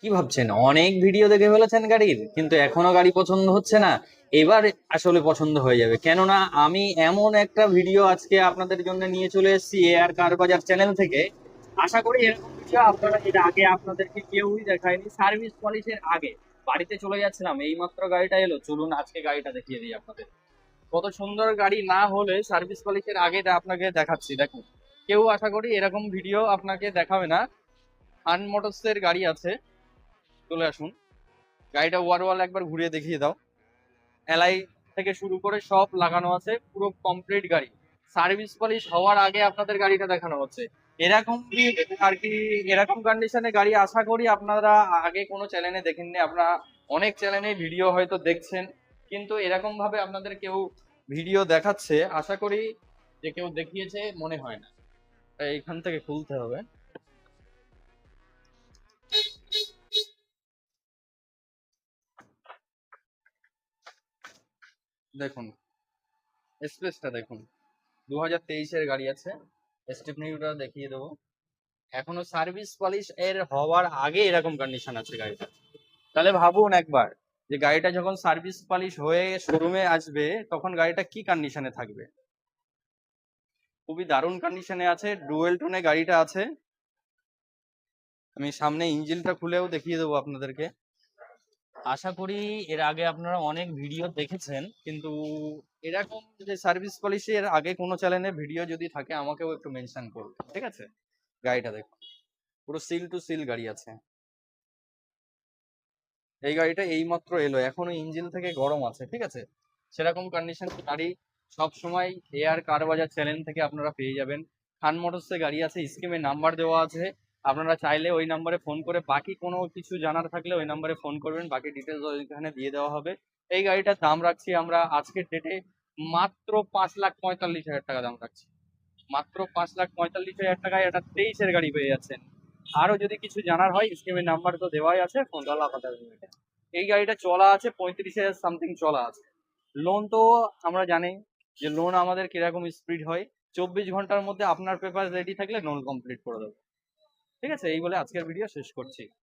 কি ভাবছেন? অনেক ভিডিও দেখে ফেলেছেন গাড়ির, কিন্তু এখনো গাড়ি পছন্দ হচ্ছে না? এবার আসলে পছন্দ হয়ে যাবে, কেননা আমি এমন একটা ভিডিও আজকে আপনাদের জন্য নিয়ে চলে এসেছি এআর কার বাজার চ্যানেল থেকে। আশা করি এরকম ভিডিও আপনারা এর আগে আপনাদেরকে কেউই দেখায়নি। সার্ভিস পলিশের আগে বাড়িতে চলে যাচ্ছিলাম, এইমাত্র গাড়িটা এলো, চলুন আজকে গাড়িটা দেখিয়ে দিই আপনাদের। কত সুন্দর গাড়ি না হলে সার্ভিস পলিশের আগেটা আপনাকে দেখাচ্ছি, দেখুন। কেউ আশা করি এরকম ভিডিও আপনাকে দেখাবে না। হান মোটরস এর গাড়ি আছে, চলে আসুন। গাড়িটা ওয়ারওয়াল একবার ঘুরিয়ে দেখিয়ে দাও। এলআই থেকে শুরু করে সব লাগানো আছে, পুরো কমপ্লিট গাড়ি। সার্ভিস পলিশ হওয়ার আগে আপনাদের গাড়িটা দেখানো হচ্ছে। এরকম কি আর কি, এরকম কন্ডিশনে গাড়ি আশা করি আপনারা আগে কোনো চ্যানেলে দেখেননি। আপনারা অনেক চ্যানেলে ভিডিও হয়তো দেখছেন, কিন্তু এরকম ভাবে আপনাদের কেউ ভিডিও দেখাচ্ছে আশা করি যে কেউ দেখিয়েছে মনে হয় না। তাই এইখান থেকে খুলতে হবে। দেখুন, স্পেসটা দেখুন। 2023-এর গাড়ি আছে। স্টেপনিটা দেখিয়ে দেবো। এখনো সার্ভিস পলিশ এর হওয়ার আগে এরকম কন্ডিশন আছে গাড়িটা। তাহলে ভাবুন একবার, যে গাড়িটা যখন সার্ভিস পলিশ হয়ে শোরুমে আসবে তখন গাড়িটা কি কন্ডিশনে থাকবে। খুবই দারুণ কন্ডিশনে আছে, ডুয়েল টোনে গাড়িটা আছে। আমি সামনে ইঞ্জিনটা খুলেও দেখিয়ে দেবো আপনাদেরকে। আশা করি এর আগে আপনারা অনেক ভিডিও দেখেছেন, কিন্তু এরকম যে সার্ভিস পলিশি এর আগে কোনো চ্যানেলে ভিডিও যদি থাকে আমাকেও একটু মেনশন করুন, ঠিক আছে। গাড়িটা দেখুন, পুরো সিল টু সিল গাড়ি আছে। এই গাড়িটা এইমাত্র এলো, এখনো ইঞ্জিন থেকে গরম আছে, ঠিক আছে। সেরকম কন্ডিশন গাড়ি সব সময় এআর কার বাজার চ্যানেল থেকে আপনারা পেয়ে যাবেন। খান মোটরসে গাড়ি আছে, স্কিমে নাম্বার দেওয়া আছে। আপনারা চাইলে ওই নাম্বারে ফোন করে বাকি কোনো কিছু জানার থাকলে ওই নাম্বারে ফোন করবেন, বাকি ডিটেলস ওইখানে দিয়ে দেওয়া হবে। এই গাড়িটার দাম রাখছি আমরা আজকের ডেটে মাত্র 5,45,000 টাকা দাম রাখছি। মাত্র 5,45,000 টাকায় একটা 23-এর গাড়ি পেয়ে যাচ্ছেন। আরো যদি কিছু জানার হয় স্কিমের নাম্বার তো দেওয়াই আছে, ফোন কল আপাতত। এই গাড়িটা চলা আছে 35,000 সামথিং চলা আছে। লোন তো আমরা জানি যে লোন আমাদের কিরকম স্পিড হয়। 24 ঘন্টার মধ্যে আপনার পেপার রেডি থাকলে লোন কমপ্লিট করে দেবো, ঠিক আছে। এই বলে আজকের ভিডিও শেষ করছি।